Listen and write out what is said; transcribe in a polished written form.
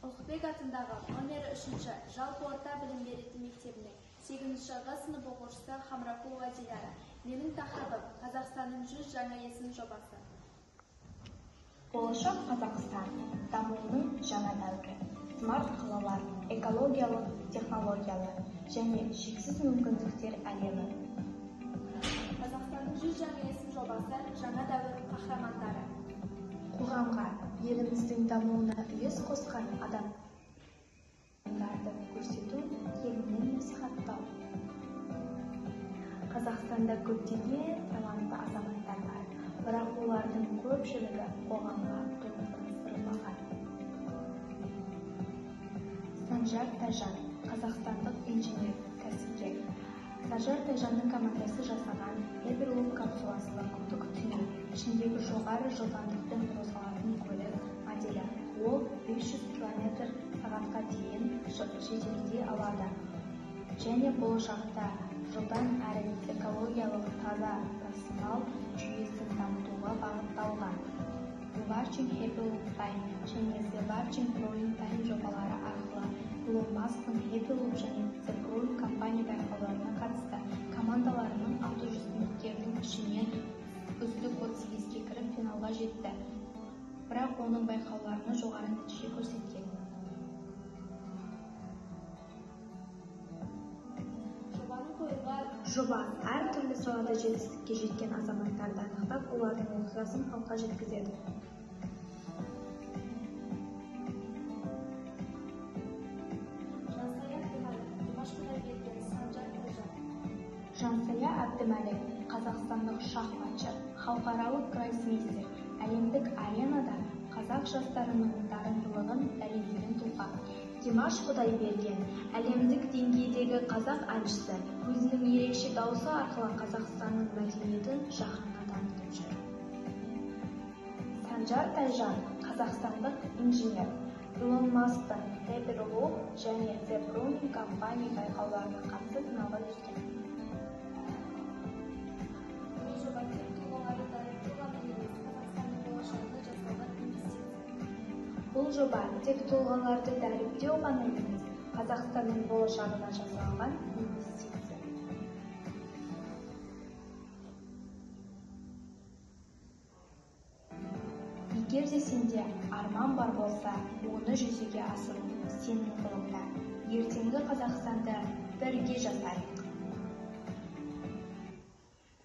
Ұлықбек атындағы номері 3-ші жалпы орта білім беретін мектебінің 8-ші сынып оқушысы Хамракулова Диляра. Менің тақырыбым Қазақстанның 100 жаңа есім жобасы. Болашақ Қазақстан дамуының жаңа дәуірі, смарт қалалар, экологиялық технологиялар және шексіз мүмкіндіктер әлемі. Қазақстанның 100 жаңа есім жобасы жаңа дәуір қахрамандары. Қоғамға еліміздің дамуына үлес қосқан адамдарды көрсету, кеңінен насихаттау. Қазақстанда көптеген талантты азаматтар бар, бірақ олардың көпшілігі қоғамға тоғыстырылмаған. Санжар Тайжан, қазақстандық инженер, кәсіпкер. Санжар Тайжанның командасы жасаған Hyperloop капсуласының күдік түйін ішіндегі жоғары жылдамдықпен қозғалатын көлік моделі. Ол 500 км/сағатқа дейін жеткізе алады және болашақта жылдан әрі экологиялық таза тасымал жүйесін дамытуға бағытталған. Virgin Hyperloop Time және The Virgin Growing Time жобалары арқылы Elon Musk'ның Hyperloop және The Growing компания байқауларына қатысты командаларының 600 үміткердің ішінен үздік 38-ге кіріп финалға жетті. Бірақ оның байқауларына жоғары нәтиже көрсеткен. Жоба әртүрлі салада жетістікке жеткен азаматтарды анықтап, олардың оқиғасын халыққа жеткізеді. Жансая Әбдімәлік, қазақстандық шахматшы, халықаралық гроссмейстер, әлемдік аренада қазақ жастарының дарындылығын дәлелдеген тұлға. Димаш Құдайберген, әлемдік деңгейдегі қазақ әншісі, өзінің ерекше дауысы арқылы Қазақстанның мәдениетін жаһанға танытып жүр. Санжар Тайжан, қазақстандық инженер, Elon Musk'тың Hyperloop және The Growing компания байқауларына қатысып финалға түскен. Бұл жоба тек тұлғаларды дәріптеу ғана емес, Қазақстанның болашағына жасалған инвестиция. Егер де сенде арман бар болса, оны жүзеге асыру сенің қолыңда. Ертеңгі Қазақстанды бірге жасайық.